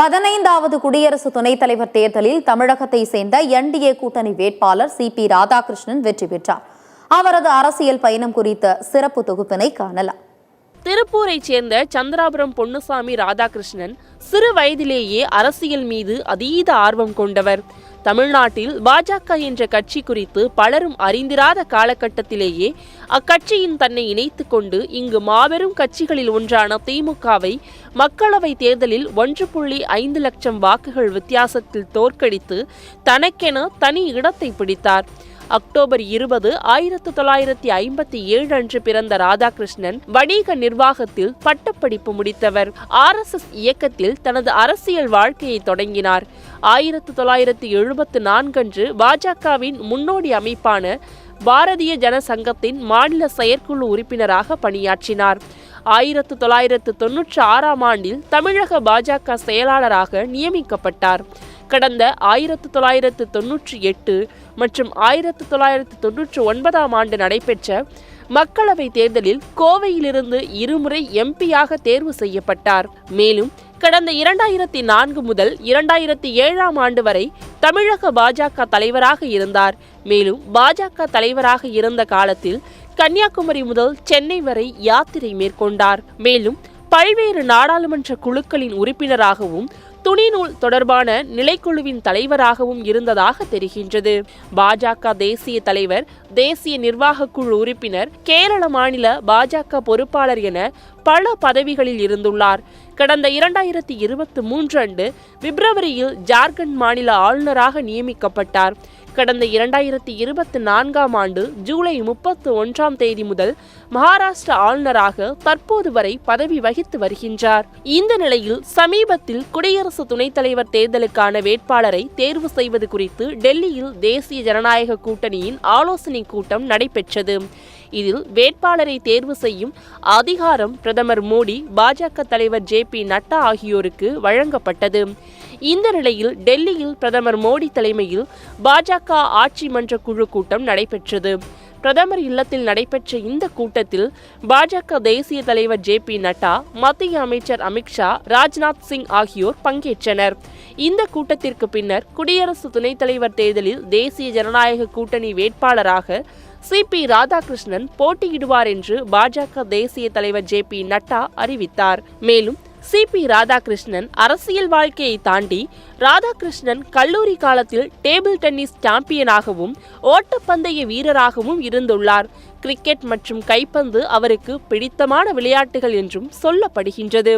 15வது குடியரசு துணைத் தலைவர் தேர்தலில் தமிழகத்தை சேர்ந்த என்டிஏ கூட்டணி வேட்பாளர் சிபி ராதாகிருஷ்ணன் வெற்றி பெற்றார். அவரது அரசியல் பயணம் குறித்த சிறப்பு தொகுப்பினை காணலாம். திருப்பூரைச் சேர்ந்த சந்திராபுரம் பொன்னுசாமி ராதாகிருஷ்ணன் சிறு வயதிலேயே அரசியல் மீது அதீத ஆர்வம் கொண்டவர். தமிழ்நாட்டில் பாஜக என்ற கட்சி குறித்து பலரும் அறிந்திராத காலகட்டத்திலேயே அக்கட்சியின் தன்னை இணைத்துக் கொண்டு இங்கு மாபெரும் கட்சிகளில் ஒன்றான திமுகவை மக்களவைத் தேர்தலில் 1.5 லட்சம் வாக்குகள் வித்தியாசத்தில் தோற்கடித்து தனக்கென தனி இடத்தை பிடித்தார். அக்டோபர் 20, 1957 அன்று பிறந்த ராதாகிருஷ்ணன் வணிக நிர்வாகத்தில் பட்டப்படிப்பு முடித்தவர். RSS இயக்கத்தில் தனது அரசியல் வாழ்க்கையை தொடங்கினார். 1974 அன்று பாஜகவின் முன்னோடி அமைப்பான பாரதிய ஜனசங்கத்தின் மாநில செயற்குழு உறுப்பினராக பணியாற்றினார். 1996 ஆண்டில் தமிழக பாஜக செயலாளராக நியமிக்கப்பட்டார். கடந்த 1998 மற்றும் 1999 ஆண்டு நடைபெற்ற மக்களவைத் தேர்தலில் கோவையிலிருந்து இருமுறை எம்பியாக தேர்வு செய்யப்பட்டார். மேலும் கடந்த 2004 முதல் 2007 ஆண்டு வரை தமிழக பாஜக தலைவராக இருந்தார். மேலும் பாஜக தலைவராக இருந்த காலத்தில் கன்னியாகுமரி முதல் சென்னை வரை யாத்திரை மேற்கொண்டார். மேலும் பல்வேறு நாடாளுமன்ற குழுக்களின் உறுப்பினராகவும் துணிநூல் தொடர்பான நிலைக்குழுவின் தலைவராகவும் இருந்ததாக தெரிகின்றது. பாஜக தேசிய தலைவர், தேசிய நிர்வாக குழு உறுப்பினர், கேரள மாநில பாஜக பொறுப்பாளர் என பல பதவிகளில் இருந்துள்ளார். கடந்த 2023 ஆண்டு பிப்ரவரியில் ஜார்க்கண்ட் மாநில ஆளுநராக நியமிக்கப்பட்டார். கடந்த 2024 ஆண்டு ஜூலை 31 முதல் மகாராஷ்டிரா ஆளுநராக தற்போது வரை பதவி வகித்து வருகின்றார். இந்த நிலையில் சமீபத்தில் குடியரசு துணைத் தலைவர் தேர்தலுக்கான வேட்பாளரை தேர்வு செய்வது குறித்து டெல்லியில் தேசிய ஜனநாயக கூட்டணியின் ஆலோசனை கூட்டம் நடைபெற்றது. இதில் வேட்பாளரை தேர்வு செய்யும் அதிகாரம் பிரதமர் மோடி, பாஜக தலைவர் JP நட்டா ஆகியோருக்கு வழங்கப்பட்டது. இந்த நிலையில் டெல்லியில் பிரதமர் மோடி தலைமையில் பாஜக ஆட்சி மன்ற குழு கூட்டம் நடைபெற்றது. பிரதமர் இல்லத்தில் நடைபெற்ற இந்த கூட்டத்தில் பாஜக தேசிய தலைவர் JP நட்டா, மத்திய அமைச்சர் அமித்ஷா, ராஜ்நாத் சிங் ஆகியோர் பங்கேற்றனர். இந்த கூட்டத்திற்கு பின்னர் குடியரசு துணைத் தலைவர் தேர்தலில் தேசிய ஜனநாயக கூட்டணி வேட்பாளராக சிபி ராதாகிருஷ்ணன் போட்டியிடுவார் என்று பாஜக தேசிய தலைவர் JP நட்டா அறிவித்தார். மேலும் சிபி ராதாகிருஷ்ணன் அரசியல் வாழ்க்கையை தாண்டி ராதாகிருஷ்ணன் கல்லூரி காலத்தில் டேபிள் டென்னிஸ் சாம்பியனாகவும் ஓட்டப்பந்தய வீரராகவும் இருந்துள்ளார். கிரிக்கெட் மற்றும் கைப்பந்து அவருக்கு பிடித்தமான விளையாட்டுகள் என்றும் சொல்லப்படுகின்றது.